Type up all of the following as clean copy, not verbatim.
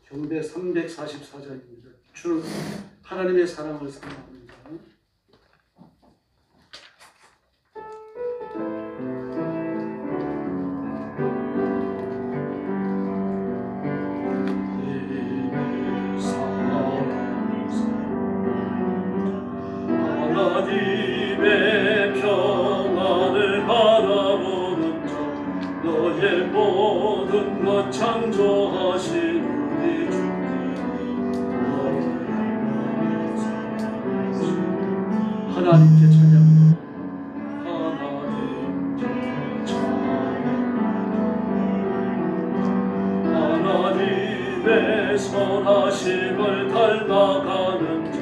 경배 344장입니다. 주 하나님의 사랑을 사랑합니다. 하나님의 평안을 바라보는 자, 너의 모든 것 창조하신 우리 주님, 하나님께 찬양합니다. 하나님의 선하심을 닮아가는 자,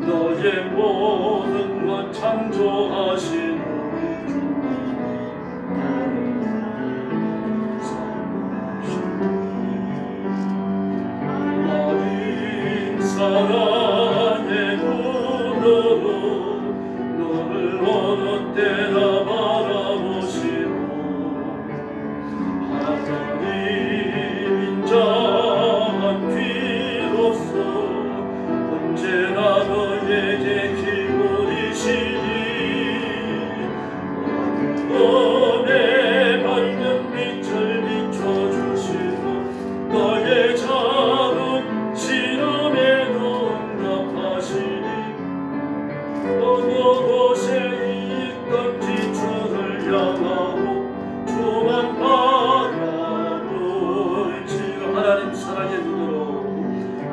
너의 모든 것 창조하신 우리 주님, 사랑의 눈으로 너를 어느 때나 바라보시고 하나님 인자한 귀로서 언제나 너에게 기울이시니 은혜 밝은 빛을 비춰주시고 너의 작은 시름에도 응답하시니 어느 곳에 있든지 주를 향하고 주만 바라볼지라. 하나님 사랑의 눈으로,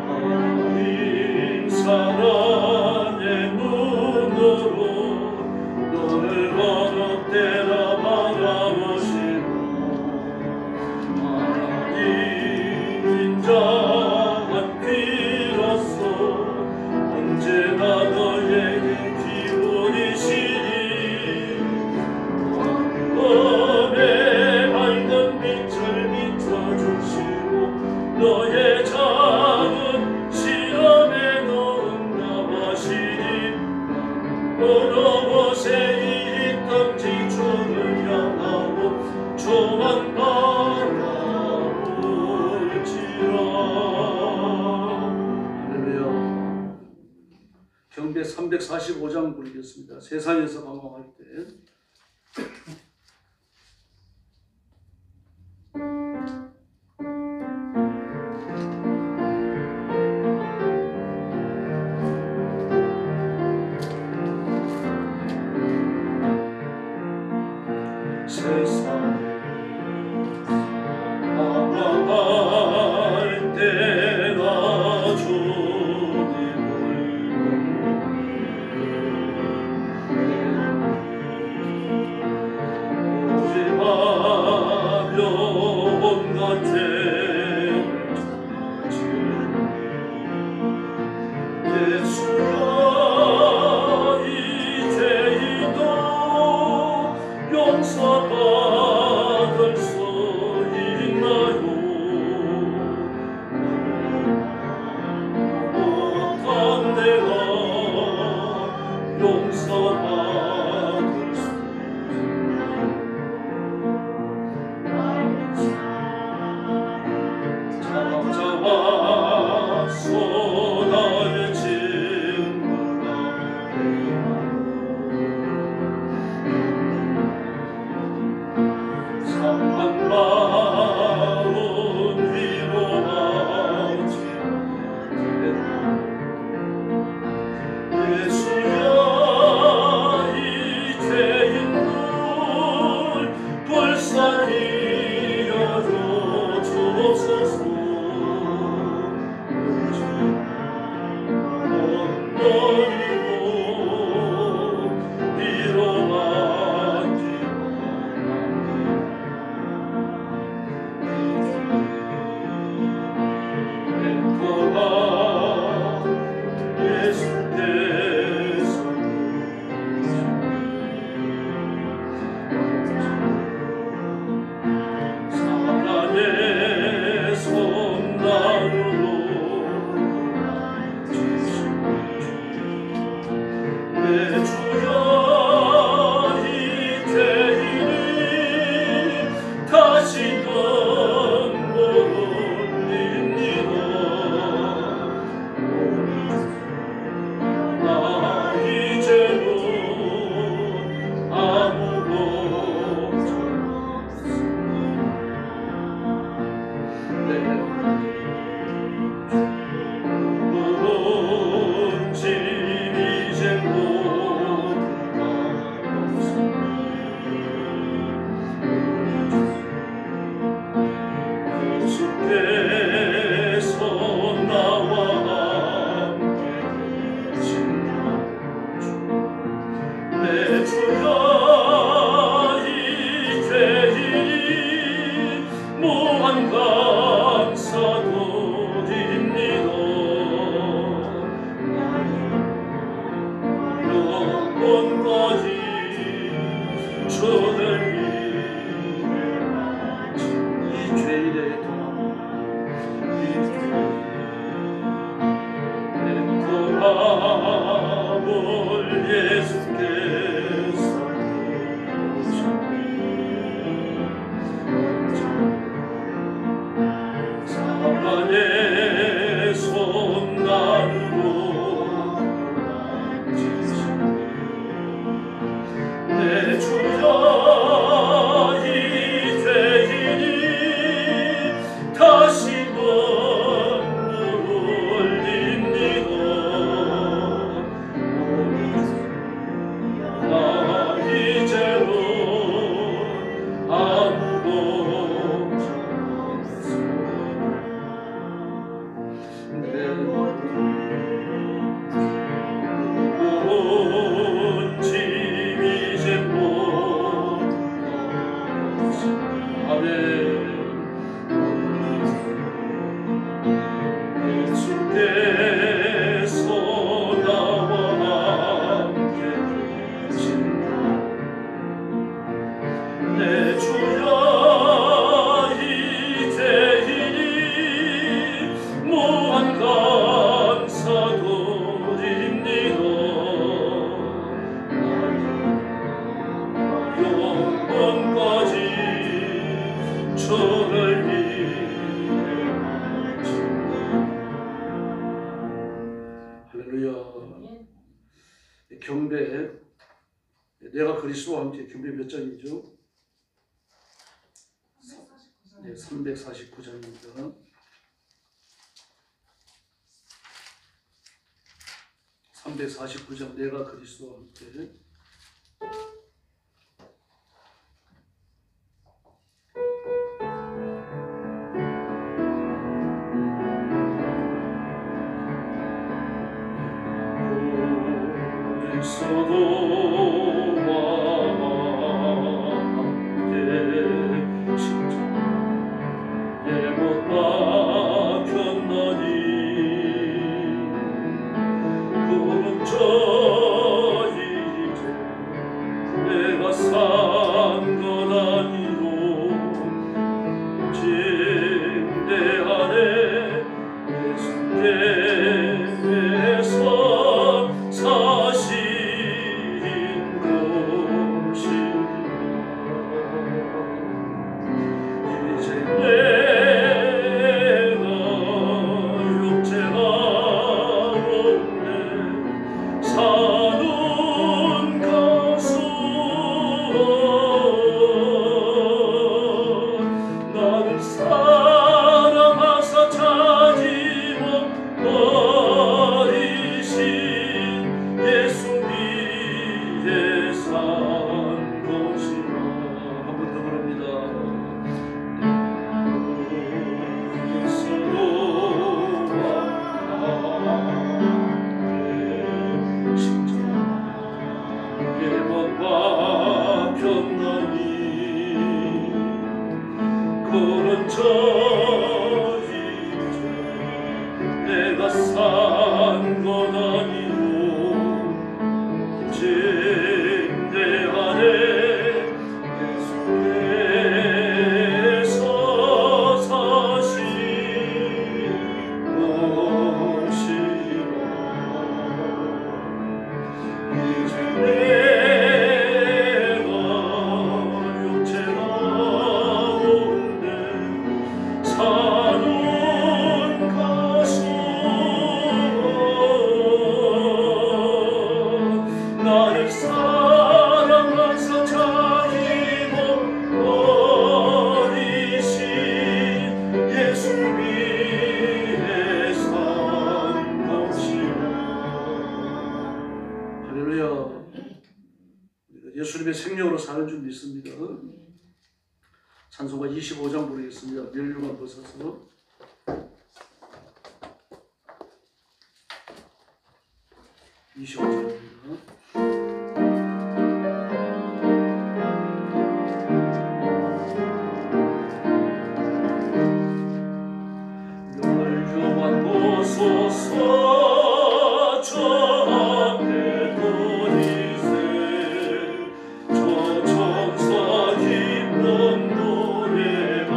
하나님 사랑의 눈으로 너를 어느 때나 바라보시고 하나님 인자한 귀로서 언제나 너에게 기울이시니 은혜 밝은 빛을 비춰주시고 너의 작은 시험에도 응답하시니 어느 곳에 있든지 주를 향하고 주만 바라볼지라. 할렐루야. 경배 345장 부르겠습니다. 세상에서 방황할 때. 세상에 방황할 때나 주님을 오지마며 온갖 죄를 예수야 이 죄도 용서받을 수 있나요? 못한 내가 용서받을 수 있나요? 경배, 내가 그리스도와 함께 경배 몇 장이죠? 네, 349장입니다. 349장 내가 그리스도와 함께. 예수님의 생명으로 사는 줄 믿습니다. 찬송가 25장 부르겠습니다. 멸류관 벗어서. 멸류관 벗어서 저 앞에 거리세 저 천사 기쁜 노래가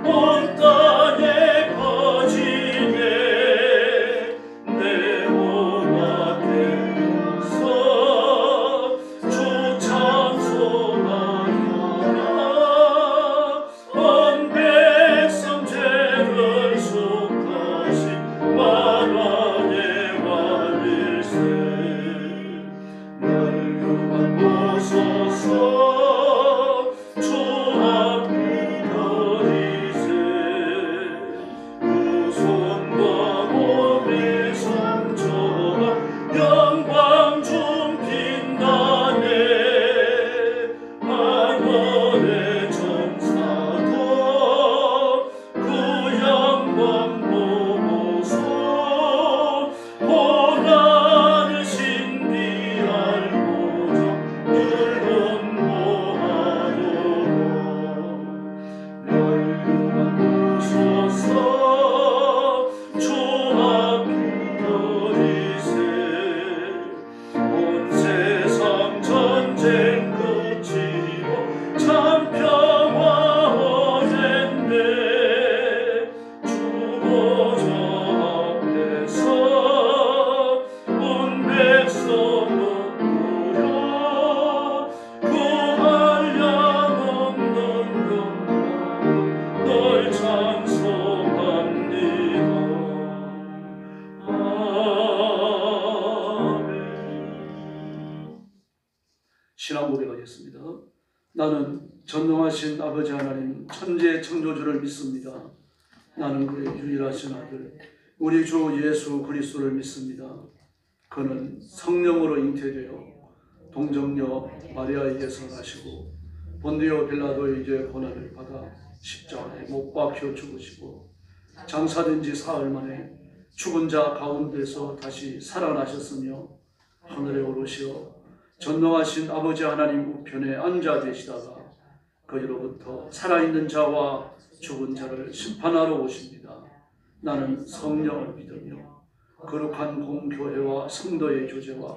온 땅에 퍼지네 내 몸 앞에 서 주 찬송하여라 온 백성 죄를 속하신 만왕의 왕일세 멸류관 벗어서 주 앞에 거리세 그 손과 몸의 상처가 영광 좀 빛나네 하늘의 천사도 그 영광 보고서 고난을 신비알고자 늘 원모하도록 멸류관 벗어서 주 앞에 거리세 온 세상 전쟁 그치고 참 평화 얻었네 주보좌 앞에서 온 백성 얻으려 구할 양 없는 영광 널 찬송합니다. 아멘. 신앙 고백하겠습니다. 나는 전능하신 아버지 하나님 천지의 창조주를 믿습니다. 나는 그의 유일하신 아들 우리 주 예수 그리스도를 믿습니다. 그는 성령으로 잉태되어 동정녀 마리아에게서 나시고 본디오 빌라도에게 고난을 받아 십자가에 못 박혀 죽으시고 장사된 지 사흘 만에 죽은 자 가운데서 다시 살아나셨으며 하늘에 오르시어 전능하신 아버지 하나님 우편에 앉아 계시다가 거기로부터 살아있는 자와 죽은 자를 심판하러 오십니다. 나는 성령을 믿으며 거룩한 공교회와 성도의 교제와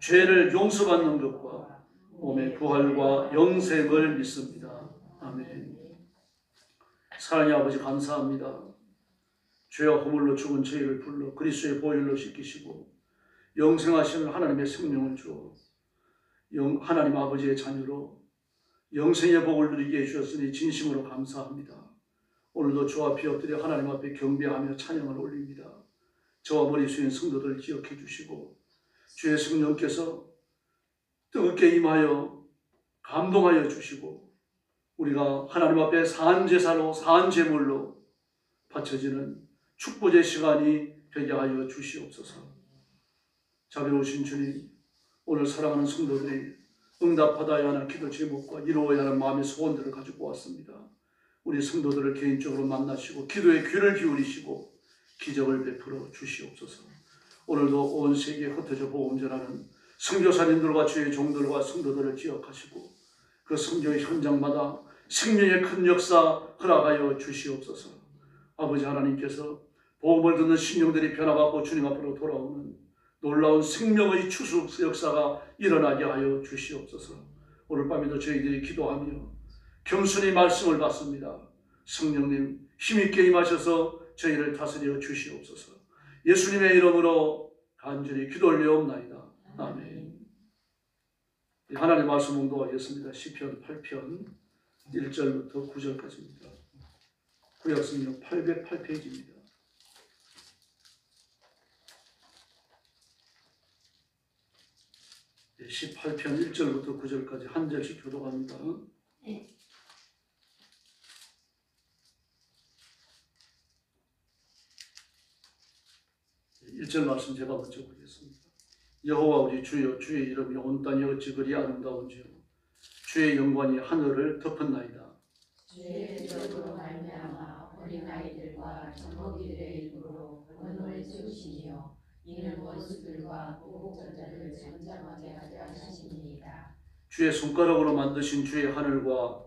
죄를 용서받는 것과 몸의 부활과 영생을 믿습니다. 아멘. 사랑의 아버지 감사합니다. 죄와 허물로 죽은 저희를 불러 그리스도의 보혈로 씻기시고 영생하시는 하나님의 생명을 주어 하나님 아버지의 자녀로 영생의 복을 누리게 해주셨으니 진심으로 감사합니다. 오늘도 주 앞에 엎드려 하나님 앞에 경배하며 찬양을 올립니다. 저와 머리 숙인 성도들 기억해 주시고 주의 성령께서 뜨겁게 임하여 감동하여 주시고 우리가 하나님 앞에 사한 제사로 사한 제물로 바쳐지는 축복의 시간이 되게 하여 주시옵소서. 자비로우신 주님, 오늘 사랑하는 성도들이 응답받아야 하는 기도 제목과 이루어야 하는 마음의 소원들을 가지고 왔습니다. 우리 성도들을 개인적으로 만나시고 기도에 귀를 기울이시고 기적을 베풀어 주시옵소서. 오늘도 온 세계에 흩어져 복음 전하는 선교사님들과 주의 종들과 성도들을 기억하시고 그 선교의 현장마다 생명의 큰 역사 허락하여 주시옵소서. 아버지 하나님께서 복음을 듣는 심령들이 변화받고 주님 앞으로 돌아오는 놀라운 생명의 추수 역사가 일어나게 하여 주시옵소서. 오늘 밤에도 저희들이 기도하며 겸손히 말씀을 받습니다. 성령님 힘있게 임하셔서 저희를 다스려 주시옵소서. 예수님의 이름으로 간절히 기도 올려옵나이다. 아멘. 하나님 말씀 공독하겠습니다. 시편 8편 1절부터 9절까지입니다. 구약성경 808페이지입니다. 18편 1절부터 9절까지 한 절씩 교독합니다. 1절 말씀 제가 먼저 보겠습니다. 여호와 우리 주여, 주의 이름이 온 땅에 어찌 그리 아름다운지요. 주의 영광이 하늘을 덮었나이다. 주의 저주로 말미암아 어린아이들과 젖먹이들의 입으로 언어를 채우시며 이는 원수들과 보복전자를 잠잠하게 하자 하심이니이다. 주의 손가락으로 만드신 주의 하늘과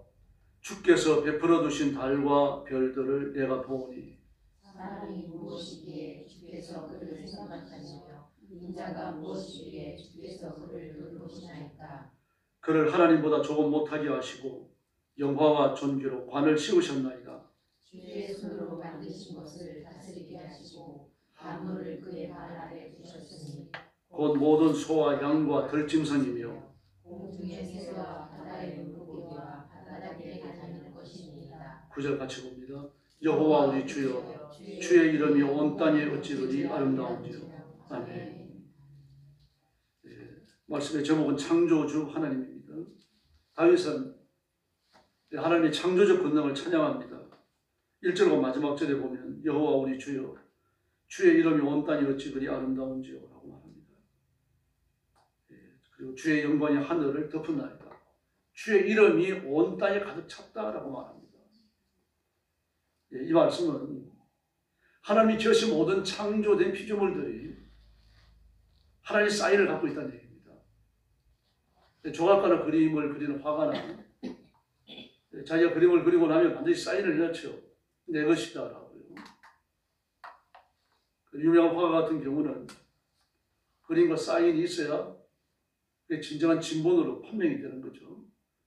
주께서 베풀어 두신 달과 별들을 내가 보오니 사람이 무엇이기에 주께서 그를 생각하시며 인자가 무엇이기에 주께서 그를 돌보시나이까. 그를 하나님보다 조금 못하게 하시고 영화와 존귀로 관을 씌우셨나이다. 주의 손으로 만드신 것을 다스리게 하시고 만물을 그의 발 아래 두셨으니 곧 모든 소와 양과 들짐승이며 공중의 새와 바다의 물고기와 바다에 다니는 것입니다. 9절 같이 봅니다. 여호와 우리 주여 주의 이름이 온 땅에 어찌 그리 아름다운지요. 아멘. 말씀의 제목은 창조주 하나님입니다. 다윗은 하나님의 창조적 권능을 찬양합니다. 1절과 마지막 절에 보면 여호와 우리 주여 주의 이름이 온 땅이 어찌 그리 아름다운지요 라고 말합니다. 그리고 주의 영광이 하늘을 덮었나이다. 주의 이름이 온 땅에 가득 찼다라고 말합니다. 이 말씀은 하나님이 지으신 모든 창조된 피조물들이 하나님의 사인을 갖고 있다는 얘기입니다. 조각가나 그림을 그리는 화가는 자기가 그림을 그리고 나면 반드시 사인을 넣죠. 내 것이다 라고요. 유명한 화가 같은 경우는 그림과 사인이 있어야 그게 진정한 진본으로 판명이 되는 거죠.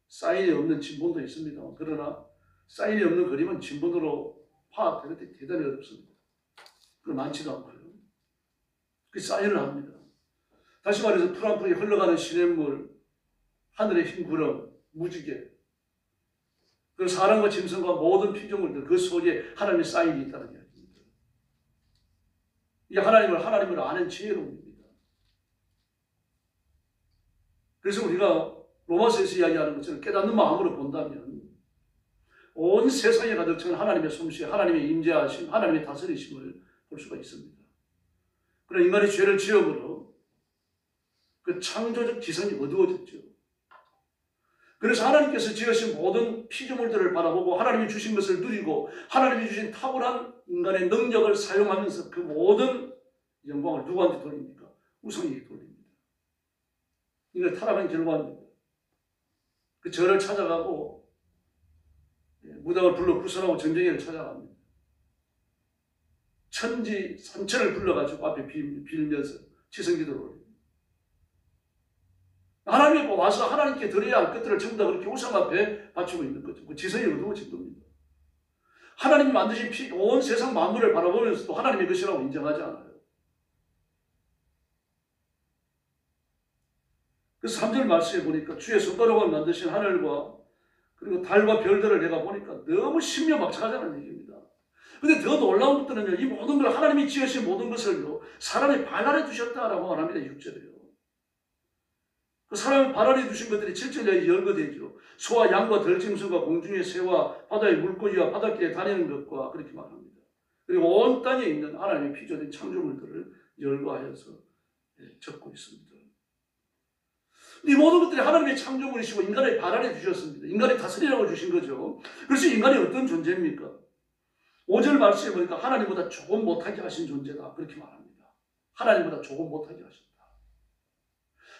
사인이 없는 진본도 있습니다. 그러나 사인이 없는 그림은 진본으로 파악되는 데 대단히 어렵습니다. 그건 많지도 않고요. 그 사인을 합니다. 다시 말해서 푸랑푸랑이 흘러가는 시냇물, 하늘의 흰 구름, 무지개, 그 사람과 짐승과 모든 피조물들 그 속에 하나님의 사인이 있다는 이야기입니다. 이게 하나님을 아는 지혜로움입니다. 그래서 우리가 로마서에서 이야기하는 것처럼 깨닫는 마음으로 본다면 온 세상에 가득 찬 하나님의 솜씨, 하나님의 임재하심, 하나님의 다스리심을 볼 수가 있습니다. 그러나 인간의 죄를 지음으로 그 창조적 기선이 어두워졌죠. 그래서 하나님께서 지으신 모든 피조물들을 바라보고 하나님이 주신 것을 누리고 하나님이 주신 탁월한 인간의 능력을 사용하면서 그 모든 영광을 누구한테 돌립니까? 우상에게 돌립니다. 이걸 타락한 결과입니다. 그 절을 찾아가고 무당을 불러 구설하고 정쟁이를 찾아갑니다. 천지 삼천을 불러가지고 앞에 빌면서 지성기도를 올립니다. 하나님이 와서 하나님께 드려야 할 것들을 전부 다 그렇게 우상 앞에 바치고 있는 거죠. 그 지성이 어두워진 겁니다. 하나님이 만드신 온 세상 만물을 바라보면서도 하나님의 것이라고 인정하지 않아요. 그래서 3절 말씀에 보니까 주의 손가락으로 만드신 하늘과 그리고 달과 별들을 내가 보니까 너무 신묘막측하다는 얘기입니다. 근데 더 놀라운 것들은요, 이 모든 걸 하나님이 지으신 모든 것을요, 사람의 발 아래 두셨다라고 말합니다. 6절에요. 그 사람의 발 아래 두신 것들이 7절에 열거되죠. 소와 양과 들짐승과 공중의 새와 바다의 물고기와 바닷길에 다니는 것과 그렇게 말합니다. 그리고 온 땅에 있는 하나님의 피조된 창조물들을 열거하여서 적고 있습니다. 이 모든 것들이 하나님의 창조물이시고 인간의 발 아래 주셨습니다. 인간의 다스리라고 주신 거죠. 그래서 인간이 어떤 존재입니까? 5절 말씀에 보니까 하나님보다 조금 못하게 하신 존재다. 그렇게 말합니다. 하나님보다 조금 못하게 하신다.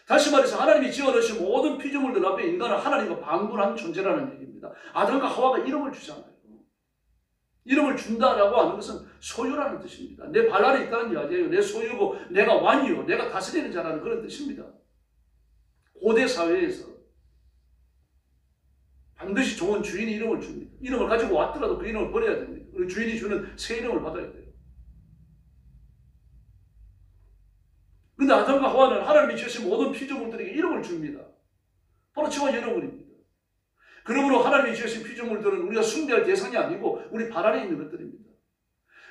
다시 말해서 하나님이 지어놓으신 모든 피조물들 앞에 인간은 하나님과 방불한 존재라는 얘기입니다. 아담과 하와가 이름을 주잖아요. 이름을 준다라고 하는 것은 소유라는 뜻입니다. 내 발 아래 있다는 이야기예요. 내 소유고 내가 왕이요. 내가 다스리는 자라는 그런 뜻입니다. 고대 사회에서 반드시 좋은 주인이 이름을 줍니다. 이름을 가지고 왔더라도 그 이름을 버려야 됩니다. 그리고 주인이 주는 새 이름을 받아야 돼요. 근데 아담과 하와는 하나님이 지으신 모든 피조물들에게 이름을 줍니다. 바로 저와 여러분입니다. 그러므로 하나님이 지으신 피조물들은 우리가 숭배할 대상이 아니고 우리 발 아래 있는 것들입니다.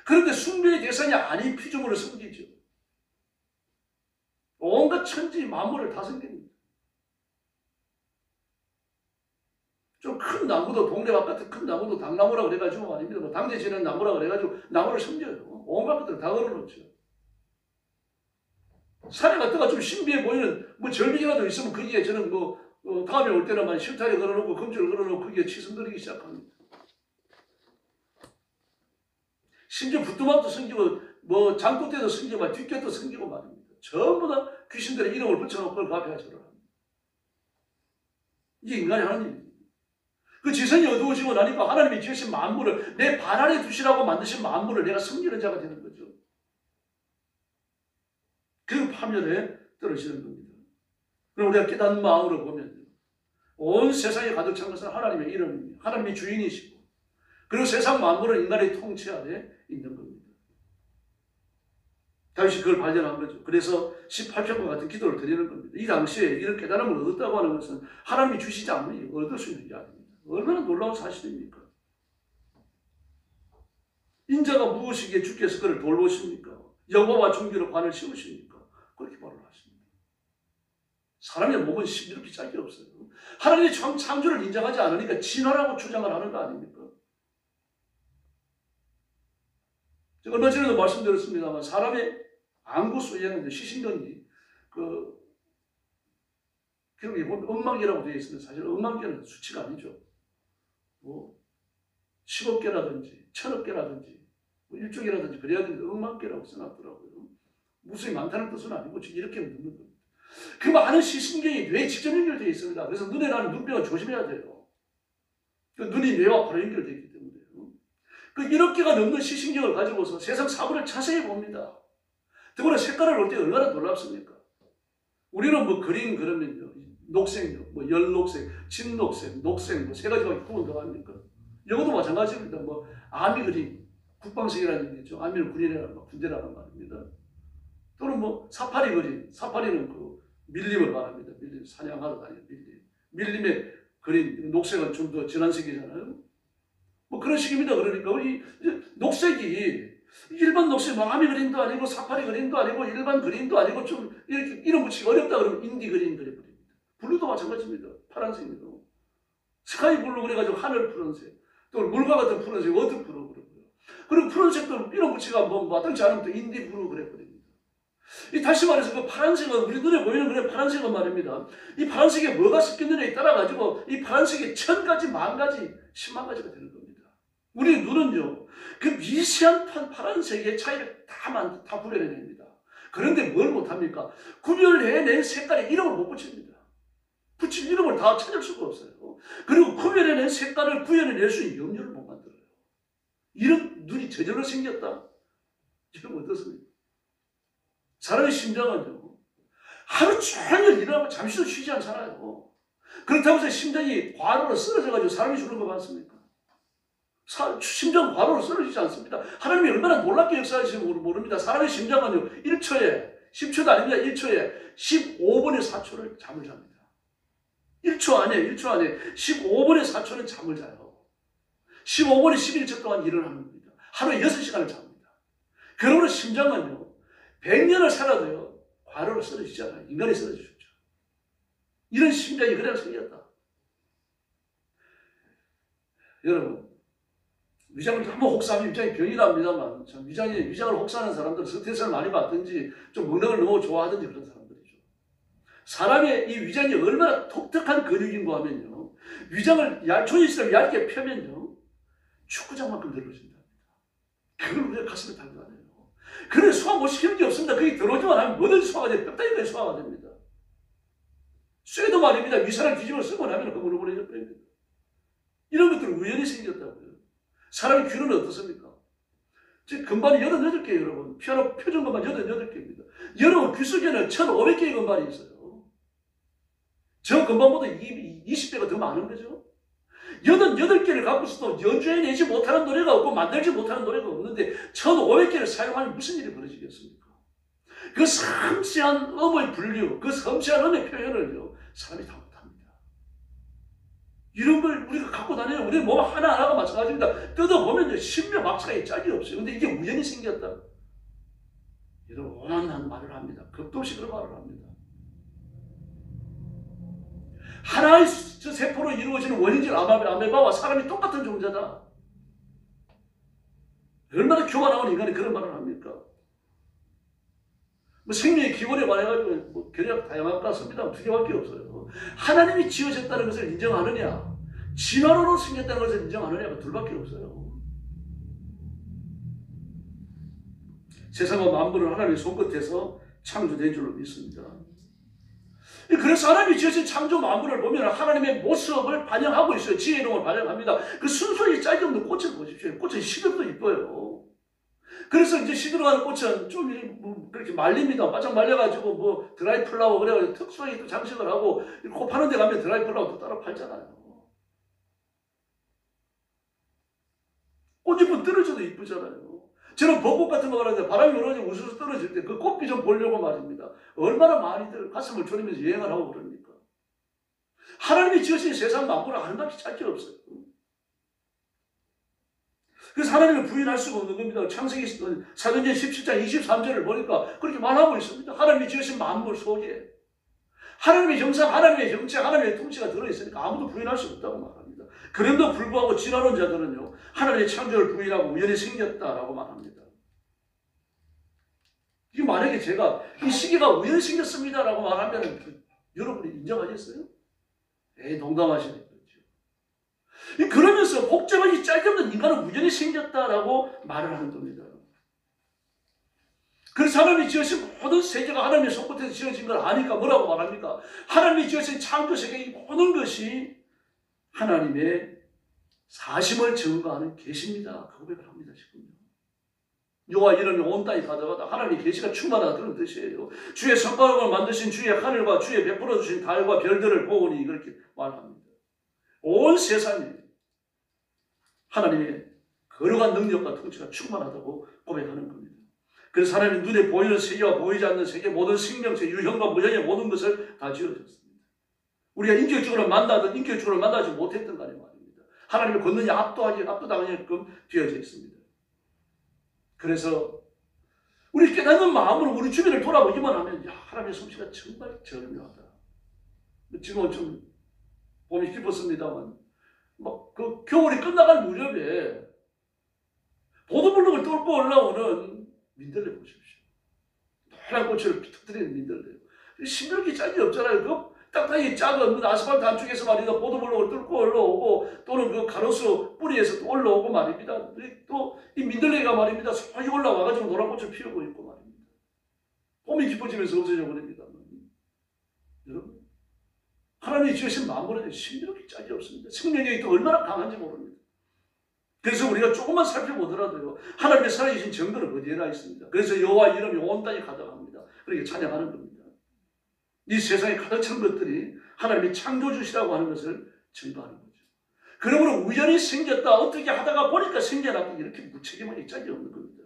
그런데 숭배의 대상이 아닌 피조물을 섬기죠. 온갖 천지 만물을 다 섬깁니다. 좀 큰 나무도 동네 바깥에 큰 나무도 당나무라고 그래가지고 아닙니다. 뭐 당대 지는 나무라고 그래가지고 나무를 섬겨요. 온갖 것들을 다 걸어놓죠. 산에 갔다가 좀 신비해 보이는 뭐 절벽이라도 있으면 거기에 저는 뭐 다음에 올 때는 만 실타래 걸어놓고 금줄을 걸어놓고 그게 치성거리기 시작합니다. 심지어 부뚜막도 생기고 뭐 장독대도 생기고 뒷곁도 생기고 말입니다. 전부 다 귀신들의 이름을 붙여놓고 그 앞에 절을 합니다. 이게 인간이 하는 일입니다. 그 지성이 어두워지고 나니까 하나님이 지으신 만물을 내 발 아래 두시라고 만드신 만물을 내가 섬기는 자가 되는 거죠. 그 파멸에 떨어지는 겁니다. 그럼 우리가 깨닫는 마음으로 보면 온 세상에 가득 찬 것은 하나님의 이름입니다. 하나님이 주인이시고 그리고 세상 만물은 인간의 통치 아래 있는 겁니다. 다윗이 그걸 발견한 거죠. 그래서 18편과 같은 기도를 드리는 겁니다. 이 당시에 이런 깨달음을 얻었다고 하는 것은 하나님이 주시지 않으면 얻을 수 있는 게 아닙니다. 얼마나 놀라운 사실입니까? 인자가 무엇이기에 주께서 그를 돌보십니까? 여호와와 존귀로 관을 씌우십니까? 그렇게 말을 하십니다. 사람의 몸은 이렇게 짝이 없어요. 하나님의 창조를 인정하지 않으니까 진화라고 주장을 하는 거 아닙니까? 얼마 전에도 말씀드렸습니다만 사람의 안구 속에는 시신경이 기록에 보면 억만개라고 되어 있습니다. 사실 억만개는 수치가 아니죠. 뭐 10억 개라든지 1000억 개라든지 뭐 1조 개라든지 그래야 되는데 억만 개라고 써놨더라고요. 무수히 많다는 뜻은 아니고 이렇게 묻는 겁니다. 그 많은 시신경이 뇌에 직접 연결되어 있습니다. 그래서 눈에 나는 눈병은 조심해야 돼요. 그 눈이 뇌와 바로 연결되어 있기 때문에요. 그 1억 개가 넘는 시신경을 가지고서 세상 사물을 자세히 봅니다. 더구나 색깔을 볼 때 얼마나 놀랍습니까? 우리는 뭐 그림 그러면요, 녹색요, 뭐 열녹색, 진녹색, 녹색 뭐 세 가지밖에 구분 더 합니까? 이것도 마찬가지입니다. 뭐 아미 그림, 국방색이라는 얘기죠. 아미는 군대라는 말입니다. 또는 뭐 사파리 그림, 사파리는 그 밀림을 말합니다. 밀림, 사냥하러 다니는 밀림. 밀림의 그림, 녹색은 좀 더 진한 색이잖아요. 뭐 그런 식입니다. 그러니까 우리 녹색이 일반 녹색, 뭐 아미 그림도 아니고 사파리 그림도 아니고 일반 그림도 아니고 좀 이렇게 이름 붙이기 어렵다 그러면 인디 그림 그려버립니다. 블루도 마찬가지입니다. 파란색입니다. 스카이 블루 그래가지고 하늘 푸른색, 또 물과 같은 푸른색, 워터 블루 그러고요. 그리고 푸른색도 이름 붙이기가 뭐 마땅치 않으면 또 인디 블루 그래버립니다. 다시 말해서 그 파란색은 우리 눈에 보이는 그런 파란색은 말입니다. 이 파란색에 뭐가 섞였느냐에 따라 가지고 이 파란색이 1000가지, 10,000가지, 10만 가지가 되는 겁니다. 우리 눈은요, 그 미세한 파란색의 차이를 다 구별해냅니다. 그런데 뭘 못합니까? 구별해낸 색깔에 이름을 못 붙입니다. 붙인 이름을 다 찾을 수가 없어요. 그리고 구별해낸 색깔을 구현해낼 수 있는 염료를 못 만들어요. 이런 눈이 저절로 생겼다. 여러분 어떻습니까? 사람의 심장은요, 하루 종일 일하고 잠시도 쉬지 않잖아요. 그렇다고 해서 심장이 과로로 쓰러져가지고 사람이 죽는 거 맞습니까? 심장 과로로 쓰러지지 않습니다. 하나님이 얼마나 놀랍게 역사하시는지 모릅니다. 사람의 심장은요, 1초에, 10초도 아닙니다. 1초에 15분의 4초를 잠을 잡니다. 1초 안에 15분의 4초는 잠을 자요. 15분의 11초 동안 일어나는 겁니다. 하루에 6시간을 잡니다. 그러므로 심장은요, 100년을 살아도요, 과로로 쓰러지지 않아요. 인간이 쓰러지죠. 이런 심장이 그래야 생겼다. 여러분, 위장을 한번 혹사하면 위장이 병이 납니다만, 위장을 혹사하는 사람들은 스트레스를 많이 받든지, 좀 먹는 걸 너무 좋아하든지 그런 사람들이죠. 사람의 이 위장이 얼마나 독특한 근육인가 하면요, 위장을 조이스를 얇게 펴면요, 축구장만큼 늘어진답니다. 그걸 우리가 가슴에 달고 다녀요. 그래 소화 못 시키는 게 없습니다. 그게 들어오지만 하면 뭐든지 소화가 돼요. 뼈다귀까지 소화가 됩니다. 쇠도 말입니다. 위산을 뒤집어 쓰고 나면 흐물흐물해져 버립니다. 이런 것들은 우연히 생겼다고요. 사람의 귀는 어떻습니까? 즉 금반이 88개예요, 여러분. 피아노 표준 금반 88개입니다. 여러분 귀 속에는 1500개의 금반이 있어요. 저 금반보다 20배가 더 많은 거죠. 88개를 갖고서도 연주해내지 못하는 노래가 없고 만들지 못하는 노래가 없는데 1500개를 사용하면 무슨 일이 벌어지겠습니까? 그 섬세한 음의 분류, 그 섬세한 음의 표현을요, 사람이 다 못합니다. 이런 걸 우리가 갖고 다녀요. 우리 몸 하나하나가 마찬가지입니다. 뜯어보면 신묘막차에 짝이 없어요. 근데 이게 우연히 생겼다. 여러분, 오만한 말을 합니다. 겁도 없이 그런 말을 합니다. 하나의 세포로 이루어지는 원인질 아메바와 사람이 똑같은 존재다. 얼마나 교만한 인간이 그런 말을 합니까? 뭐 생명의 기본에 관해가지고 뭐 견해가 다양한 것 같습니다. 두 개밖에 없어요. 하나님이 지으셨다는 것을 인정하느냐, 진화론으로 생겼다는 것을 인정하느냐가 둘밖에 없어요. 세상과 만물을 하나님의 손끝에서 창조된 줄로 믿습니다. 그래서 하나님이 지으신 창조 만물을 보면 하나님의 모습을 반영하고 있어요. 지혜의 이름을 반영합니다. 그 순수히 짝이 없는 꽃을 보십시오. 꽃은 시들도 이뻐요. 그래서 이제 시들어가는 꽃은 좀 그렇게 말립니다. 바짝 말려가지고 뭐 드라이 플라워 그래가지고 특수하게 또 장식을 하고 코 파는 데 가면 드라이 플라워 또 따로 팔잖아요. 꽃잎은 떨어져도 이쁘잖아요. 저는 벚꽃 같은 거 하는데 바람이 불어서 우수수 떨어질 때 그 꽃비 좀 보려고 말입니다. 얼마나 많이들 가슴을 졸이면서 여행을 하고 그럽니까? 하나님이 지으신 세상 만물은 하나밖에 찰 게 없어요. 그래서 하나님을 부인할 수가 없는 겁니다. 창세기 사도행전 17장 23절을 보니까 그렇게 말하고 있습니다. 하나님이 지으신 만물 속에 하나님의 형상, 하나님의 정체, 하나님의 통치가 들어있으니까 아무도 부인할 수 없다고 말합니다. 그런데도 불구하고 진화론자들은요, 하나님의 창조를 부인하고 우연히 생겼다라고 말합니다. 이게 만약에 제가 이 시계가 우연히 생겼습니다라고 말하면 여러분이 인정하겠어요? 에이, 농담하시는 거죠. 그러면서 복잡한 이 짝이 없는 인간은 우연히 생겼다라고 말을 하는 겁니다. 그래서 하나님이 지으신 모든 세계가 하나님의 손끝에서 지어진 걸 아니까 뭐라고 말합니까? 하나님이 지으신 창조 세계의 모든 것이 하나님의 사심을 증거하는 계시입니다. 그 고백을 합니다. 지금요. 여호와 이름이 온 땅에 가져가다 하나님의 계시가 충만하다 그런 뜻이에요. 주의 손가락을 만드신 주의 하늘과 주의 베풀어 주신 달과 별들을 보오니 그렇게 말합니다. 온 세상에 하나님의 거룩한 능력과 통치가 충만하다고 고백하는 겁니다. 그래서 하나님 눈에 보이는 세계와 보이지 않는 세계, 모든 생명체, 유형과 무형의 모든 것을 다 지어졌습니다. 우리가 인격적으로 만나든 인격적으로 만나지 못했던 간에 말입니다. 하나님의 권능이 압도당하게끔 되어져 있습니다. 그래서 우리 깨닫는 마음으로 우리 주변을 돌아보기만 하면, 야, 하나님의 솜씨가 정말 절묘하다. 지금은 좀 봄이 깊었습니다만, 막 그 겨울이 끝나갈 무렵에 보도블록을 뚫고 올라오는 민들레 보십시오. 노란 꽃을 터뜨리는 민들레. 신경이 짝이 없잖아요. 그 딱딱이 작은 아스팔트 안쪽에서 말이다 보도블록을 뚫고 올라오고 또는 그 가로수 뿌리에서 또 올라오고 말입니다. 또 이 민들레가 말입니다. 소위 올라와가지고 노란 꽃을 피우고 있고 말입니다. 봄이 깊어지면서 없어져 버립니다. 여러분, 하나님이 지으신 만물은 신비롭게 짝이 없습니다. 생명력이 또 얼마나 강한지 모릅니다. 그래서 우리가 조금만 살펴보더라도요, 하나님의 살아계신 정도는 어디에나 있습니다. 그래서 여호와 이름이 온 땅에 가득합니다. 그렇게 찬양하는 겁니다. 이 세상에 가득 찬 것들이 하나님이 창조주시라고 하는 것을 증거하는 거죠. 그러므로 우연히 생겼다, 어떻게 하다가 보니까 생겨났다, 이렇게 무책임하게 짝이 없는 겁니다.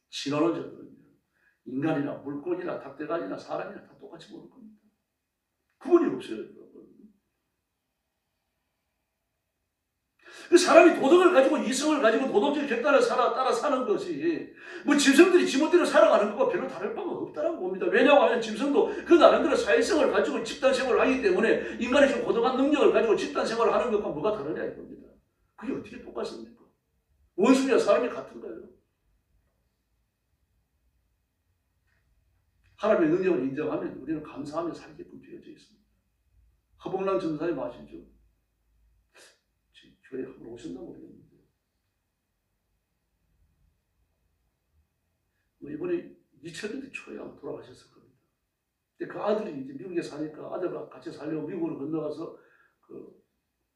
진화론자들은요, 인간이나 물고기나 닭대가리나 사람이나 다 똑같이 보는 겁니다. 구분이 없어요. 그 사람이 도덕을 가지고 이성을 가지고 도덕적 객단을 따라 사는 것이 뭐 짐승들이 지멋대로 살아가는 것과 별로 다를 바가 없다라고 봅니다. 왜냐하고 하면 짐승도 그 나름대로 사회성을 가지고 집단생활을 하기 때문에 인간이 좀 고등한 능력을 가지고 집단생활을 하는 것과 뭐가 다르냐 이겁니다. 그게 어떻게 똑같습니까? 원숭이와 사람이 같은가요? 하나님의 능력을 인정하면 우리는 감사하며 살게끔 되어져 있습니다. 허봉란 전사님 아시죠? 교회에 한번 오셨나 모르겠는데 뭐 이번에 2000년대 초에 아마 돌아가셨을 겁니다. 근데 그 아들이 이제 미국에 사니까 아들과 같이 살려고 미국으로 건너가서 그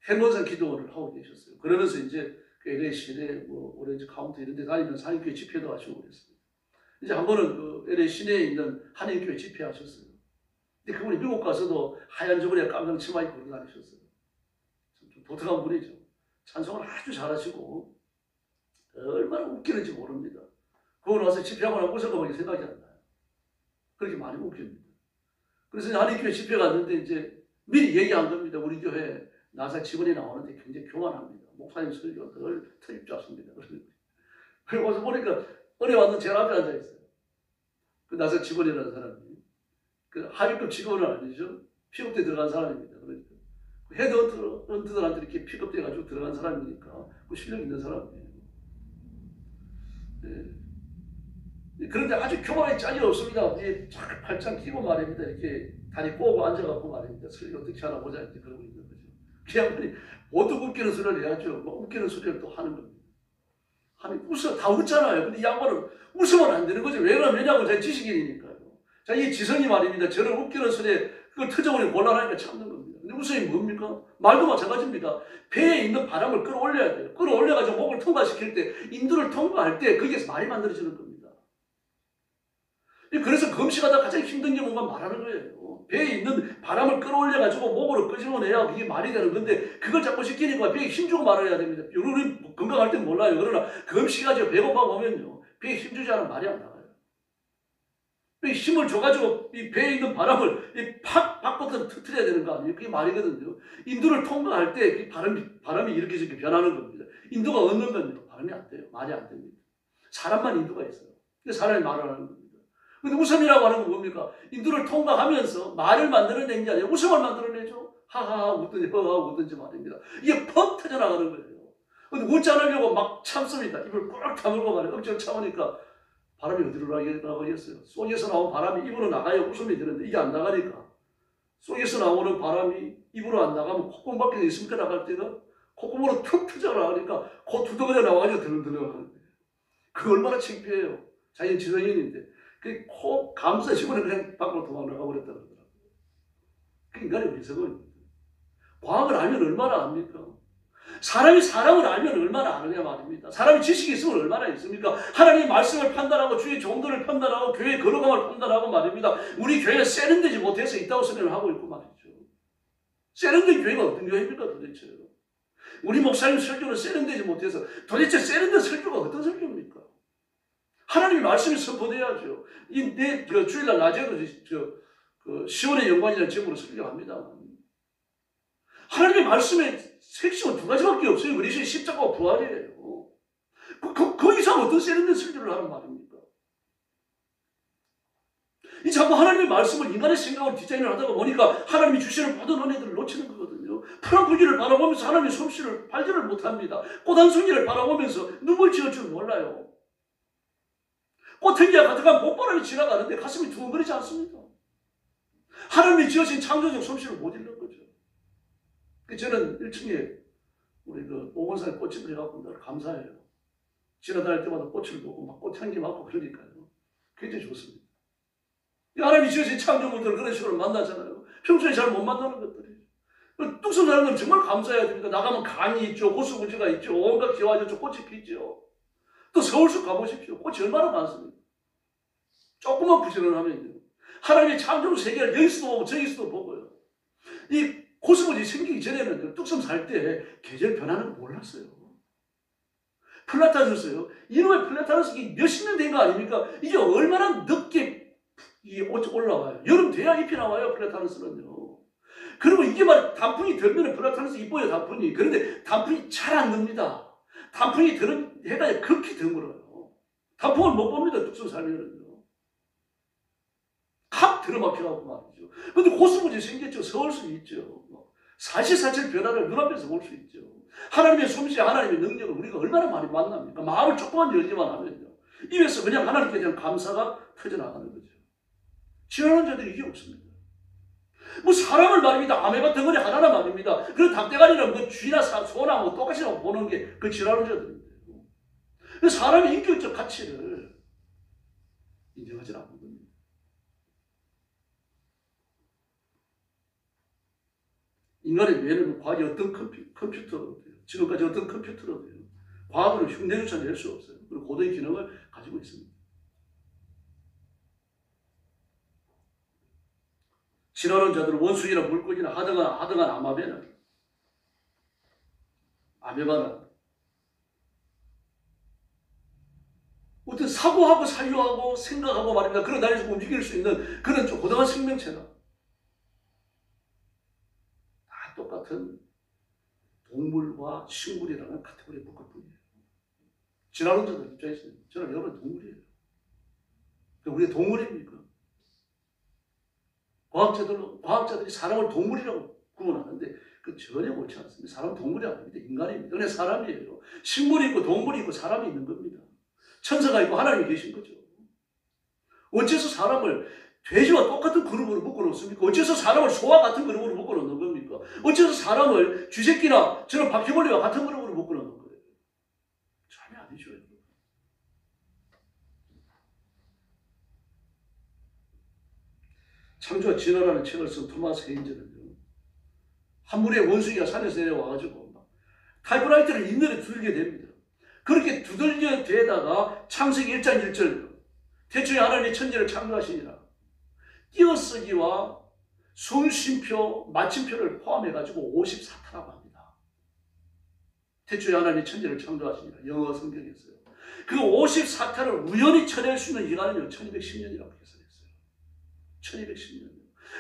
해노산 기도원을 하고 계셨어요. 그러면서 이제 그 LA 시내 뭐 오렌지 카운티 이런 데 다니면서 한인교회 집회도 하시고 그랬어요. 이제 한 번은 그 LA 시내에 있는 한인교회 집회하셨어요. 근데 그분이 미국 가서도 하얀 저고리에 깜장 치마 입고 그러고 다니셨어요. 좀 독특한 분이죠. 찬송을 아주 잘하시고 얼마나 웃기는지 모릅니다. 그걸 와서 집회하고 나면 웃을거밖에 생각이 안 나요. 그렇게 많이 웃깁니다. 그래서 한인교회 집회 갔는데 이제 미리 얘기한 겁니다. 우리 교회 나사 직원이 나오는데 굉장히 교만합니다. 목사님 설교가 늘 트입 잡습니다. 그리고 와서 보니까 어디 왔는 제일 앞에 앉아있어요. 그 나사 직원이라는 사람이 그 하위급 직원은 아니죠. 피업대 들어간 사람입니다. 그러니까 헤드헌터들한테 이렇게 픽업돼가지고 들어간 사람이니까 그 실력 있는 사람이에요. 네. 그런데 아주 교만하게 짝이 없습니다. 이게 쫙 팔짱 끼고 말입니다. 이렇게 다리 꼬고 앉아갖고 말입니다. 설교 어떻게 하나 보자 이렇게 그러고 있는 거죠. 그 양반이 모두 웃기는 소리를 해야죠. 뭐 웃기는 소리를 또 하는 겁니다. 아니 웃어 다 웃잖아요. 근데 이 양반은 웃으면 안 되는 거죠. 왜 그러냐고 제가 지식인이니까요. 자, 이 지성이 말입니다. 저를 웃기는 소리에 그걸 터져버리고 곤란하니까 참는 겁니다. 근데 웃음이 뭡니까? 말도 마찬가지입니다. 배에 있는 바람을 끌어올려야 돼요. 끌어올려가지고 목을 통과시킬 때, 인두를 통과할 때 거기에서 말이 만들어지는 겁니다. 그래서 금식하다 가장 힘든 게 뭔가 말하는 거예요. 배에 있는 바람을 끌어올려가지고 목으로 끄집어내야 그게 말이 되는 건데, 그걸 자꾸 시키니까 배에 힘주고 말해야 됩니다. 우리 건강할 땐 몰라요. 그러나 금식하죠. 배고파 보면요. 배에 힘주지 않으면 말이 안 나가요. 힘을 줘가지고 이 배에 있는 바람을 팍 바꿔서 터뜨려야 되는 거 아니에요? 그게 말이거든요. 인두를 통과할 때 바람이 이렇게 저렇게 변하는 겁니다. 인두가 없는 건요. 바람이 안 돼요. 말이 안 됩니다. 사람만 인두가 있어요. 근데 사람이 말을 하는 겁니다. 근데 웃음이라고 하는 건 뭡니까? 인두를 통과하면서 말을 만들어내는 게 아니라 웃음을 만들어내죠. 하하 웃든지 허하 웃든지 말입니다. 이게 퍽 터져나가는 거예요. 근데 웃지 않으려고 막 참습니다. 입을 꽉 다물고 말이에요. 억지로 참으니까 바람이 어디로 나가겠어요? 속에서 나온 바람이 입으로 나가야 웃음이 되는데 이게 안 나가니까 속에서 나오는 바람이 입으로 안 나가면 콧구멍 밖에 있으니까 나갈 때가 콧구멍으로 툭 터져 나가니까 코 두덩이에 나와가지고 들렁들렁 하는 거예요. 그 얼마나 창피해요. 자기는 지성인인데 그 코 감싸 집어는 그냥 밖으로 도망나가 버렸다 그러더라고요. 그 인간의 어리석어입니다. 과학을 알면 얼마나 압니까? 사람이 사람을 알면 얼마나 아느냐 말입니다. 사람이 지식이 있으면 얼마나 있습니까? 하나님의 말씀을 판단하고 주의 종들을 판단하고 교회의 거룩함을 판단하고 말입니다. 우리 교회가 세련되지 못해서 있다고 생각을 하고 있고 말이죠. 세련된 교회가 어떤 교회입니까 도대체? 우리 목사님 설교는 세련되지 못해서 도대체 세련된 설교가 어떤 설교입니까? 하나님의 말씀이 선포돼야죠. 주일날 낮에도 10월의 영광이라는 제목으로 설교합니다. 하나님의 말씀의 핵심은 두 가지밖에 없어요. 그리스도의 십자가와 부활이에요. 그 이상 어떤 세련된 설교를 하는 말입니까? 이 자꾸 하나님의 말씀을 인간의 생각으로 디자인을 하다가 보니까 하나님이 주시는 모든 은혜들을 놓치는 거거든요. 푸른 부기를 바라보면서 하나님의 솜씨를 발견을 못합니다. 꽃 한 송이를 바라보면서 눈물 지을 줄 몰라요. 꽃향기가 가득한 봄바람이 지나가는데 가슴이 두근거리지 않습니다. 하나님이 지으신 창조적 솜씨를 못 읽는 거죠. 저는 1층에 우리 오건산에 꽃집을 해갖고 늘 감사해요. 지나다닐 때마다 꽃을 보고 막 꽃향기 맡고 그러니까요. 굉장히 좋습니다. 하나님이 지으신 창조물들을 그런 식으로 만나잖아요. 평소에 잘 못 만나는 것들이. 뚝섬 사람들은 정말 감사해야 됩니다. 나가면 강이 있죠. 호수부지가 있죠. 온갖 기와 저쪽 꽃이 피죠. 또 서울숲 가보십시오. 꽃이 얼마나 많습니까? 조금만 부지런하면요. 하나님의 창조 세계를 여기서도 보고 저기서도 보고요. 이 호수부지 생기기 전에는 뚝섬 살 때 계절 변하는 거 몰랐어요. 플라타너스요. 이놈의 플라타너스 몇십 년 된 거 아닙니까? 이게 얼마나 늦게 이 옷이 올라와요. 여름 돼야 잎이 나와요. 플라타너스는요. 그리고 이게 말 단풍이 들면 플라타너스 이뻐요. 단풍이. 그런데 단풍이 잘 안 듭니다. 단풍이 드는 해가 극히 드물어요. 단풍을 못 봅니다. 뚝섬 살면은요. 확 들어막혀가고 말이죠. 근데 호수부지 생겼죠. 서울숲이 있죠. 사실사실 변화를 눈앞에서 볼 수 있죠. 하나님의 솜씨, 하나님의 능력을 우리가 얼마나 많이 만납니까? 마음을 조금만 열기만 하면요. 입에서 그냥 하나님께 대한 감사가 터져나가는 거죠. 지나는 자들이 이게 없습니다. 뭐 사람을 말입니다. 아메바 덩어리 하나나 말입니다. 그런 닭대가리나 뭐 쥐나 소나 뭐 똑같이 보는 게 그 지나는 자들입니다. 사람의 인격적 가치를 인정하지 않는 겁니다. 인간의 뇌는 과학이 어떤 컴퓨터로 돼요. 지금까지 어떤 컴퓨터로 돼요. 과학으로 흉내조차 낼 수 없어요. 그리고 고도의 기능을 가지고 있습니다. 지나는 자들은 원숭이나 물고기나 하등한 아마베는 아메바는 어떤 사고하고 사유하고 생각하고 말입니다. 그런 나라에서 움직일 수 있는 그런 좀 고등한 생명체나 똑같은 동물과 식물이라는 카테고리에 묶을 뿐이에요. 지나는 자들 입장에서는 저는 여러분 동물이에요. 우리가 동물입니까? 과학자들이 사람을 동물이라고 구분하는데 그 전혀 옳지 않습니다. 사람은 동물이 아닙니다. 인간입니다. 그냥 사람이에요. 식물이 있고 동물이 있고 사람이 있는 겁니다. 천사가 있고 하나님이 계신 거죠. 어째서 사람을 돼지와 똑같은 그룹으로 묶어놓습니까? 어째서 사람을 소와 같은 그룹으로 묶어놓는 겁니까? 어째서 사람을 쥐새끼나 저런 바퀴벌레와 같은 그룹으로 묶어놓는 거예요? 참이 아니죠. 창조와 진화라는 책을 쓴 토마스 헤인즈는요, 한 무리의 원숭이가 산에서 내려와가지고 타이프라이터를 인연에 두들게 됩니다. 그렇게 두들겨 대다가 창세기 1장 1절 태초에 하나님이 천지를 창조하시니라 띄어쓰기와 순심표, 마침표를 포함해가지고 54타라고 합니다. 태초에 하나님이 천지를 창조하시니라 영어 성경에서요. 그 54타를 우연히 쳐낼 수 있는 기간은요 1210년이라고 계산했어요. 1210년.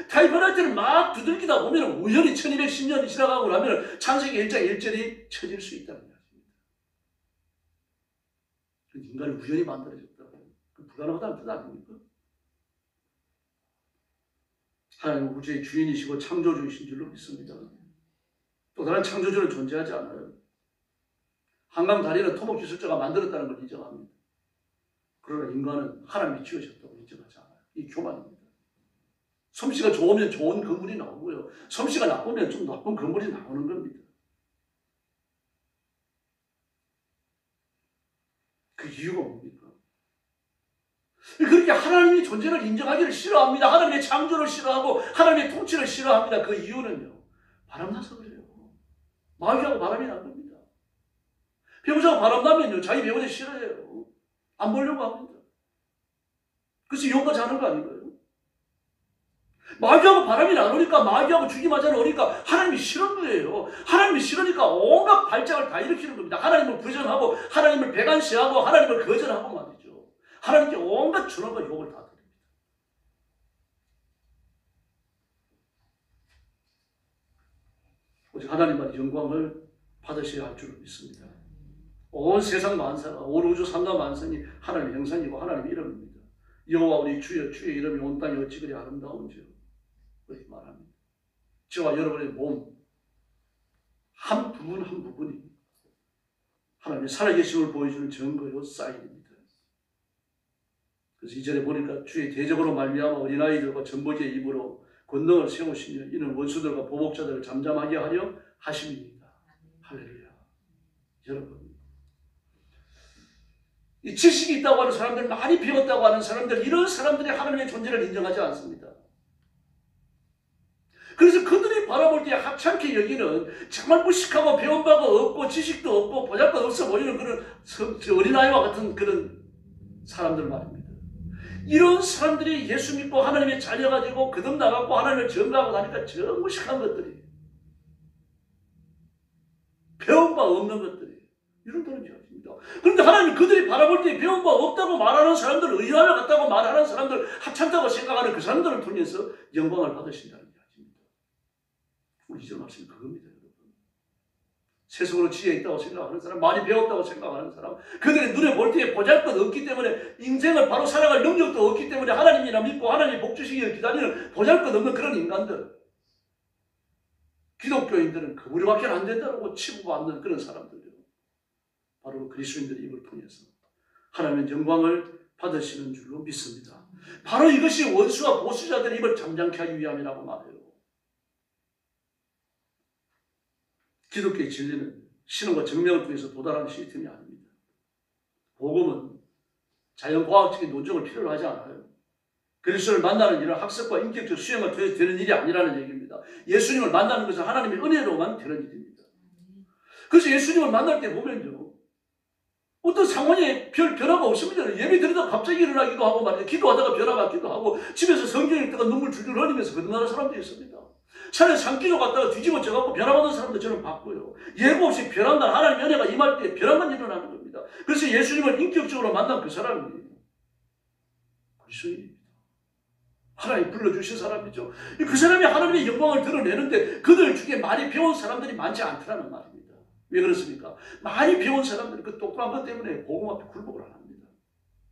타이프라이터를 막 두들기다 보면 우연히 1210년이 지나가고 나면 창세기 1장 1절이 쳐질 수 있다는 것입니다. 인간이 우연히 만들어졌다고. 불가능하다는 뜻 아닙니까? 하나님은 우주의 주인이시고 창조주이신 줄로 믿습니다. 또 다른 창조주는 존재하지 않아요. 한강 다리는 토목기술자가 만들었다는 걸 인정합니다. 그러나 인간은 하나님이 지으셨다고 인정하지 않아요. 이 교만입니다. 솜씨가 좋으면 좋은 건물이 나오고요. 솜씨가 나쁘면 좀 나쁜 건물이 나오는 겁니다. 그 이유가 뭡니까? 그렇게 하나님의 존재를 인정하기를 싫어합니다. 하나님의 창조를 싫어하고 하나님의 통치를 싫어합니다. 그 이유는요, 바람나서 그래요. 마귀하고 바람이 난 겁니다. 배우자가 바람나면요 자기 배우자 싫어해요. 안 보려고 합니다. 그래서 이혼까지 하는 거 아닌가요? 마귀하고 바람이 나오니까, 마귀하고 죽이 맞아 오니까 하나님이 싫은 거예요. 하나님이 싫으니까 온갖 발작을 다 일으키는 겁니다. 하나님을 부정하고 하나님을 배관시하고 하나님을 거절하고 말이죠. 하나님께 온갖 준원과 욕을 다 드립니다. 오직 하나님만 영광을 받으셔야 할 줄을 믿습니다. 온 세상 만사가, 온 우주 삼가 만상이 하나님의 형상이고 하나님의 이름입니다. 여호와 우리 주여, 주의 이름이 온 땅에 어찌 그리 아름다운지요. 그렇게 말합니다. 저와 여러분의 몸 한 부분 한 부분이 하나님의 살아계심을 보여주는 증거요, 사인입니다. 그래서 이전에 보니까 주의 대적으로 말미암아 어린아이들과 전보지의 입으로 권능을 세우시며 이는 원수들과 보복자들을 잠잠하게 하려 하심입니다. 할렐루야. 여러분, 이 지식이 있다고 하는 사람들, 많이 배웠다고 하는 사람들, 이런 사람들이 하나님의 존재를 인정하지 않습니다. 그래서 그들이 바라볼 때 하찮게 여기는 정말 무식하고 배운 바가 없고 지식도 없고 보잘것 없어 보이는 그런 어린아이와 같은 그런 사람들 말입니다. 이런 사람들이 예수 믿고 하나님의 자녀가 되고 거듭나갖고 하나님을 전가하고 나니까 저 무식한 것들이, 배운 바 없는 것들이 이런다는 이야기입니다. 그런데 하나님이 그들이 바라볼 때 배운 바 없다고 말하는 사람들, 의인하며 같다고 말하는 사람들, 하찮다고 생각하는 그 사람들을 통해서 영광을 받으신다는 이야기입니다. 우리 이전 말씀이 그겁니다. 세속으로 지혜 있다고 생각하는 사람, 많이 배웠다고 생각하는 사람, 그들의 눈에 볼 때에 보잘것 없기 때문에, 인생을 바로 살아갈 능력도 없기 때문에 하나님이나 믿고 하나님이 복 주시기를 기다리는 보잘것 없는 그런 인간들, 기독교인들은 우리밖에 안 된다고 치부받는 그런 사람들이요. 바로 그리스도인들의 입을 통해서 하나님의 영광을 받으시는 줄로 믿습니다. 바로 이것이 원수와 보수자들의 입을 잠잠케 하기 위함이라고 말해요. 기독교의 진리는 신앙과 증명을 통해서 도달하는 시스템이 아닙니다. 복음은 자연과학적인 논증을 필요로 하지 않아요. 그리스도를 만나는 일은 학습과 인격적 수행을 통해서 되는 일이 아니라는 얘기입니다. 예수님을 만나는 것은 하나님의 은혜로만 되는 일입니다. 그래서 예수님을 만날 때 보면요, 어떤 상황에 별 변화가 없습니다. 예배 드리다가 갑자기 일어나기도 하고 말이죠. 기도하다가 변화 받기도 하고, 집에서 성경 읽다가 눈물 줄줄 흘리면서 거듭나는 사람도 있습니다. 산에 산기도 갔다가 뒤집어져갖고 변화받은 사람도 저는 봤고요. 예고 없이 변한 날 하나님의 은혜가 임할 때 변화만 일어나는 겁니다. 그래서 예수님을 인격적으로 만난 그 사람이 그리스도인입니다. 하나님 불러주신 사람이죠. 그 사람이 하나님의 영광을 드러내는데 그들 중에 많이 배운 사람들이 많지 않더라는 말입니다. 왜 그렇습니까? 많이 배운 사람들은 그 똑똑한 것 때문에 복음 앞에 굴복을 안 합니다.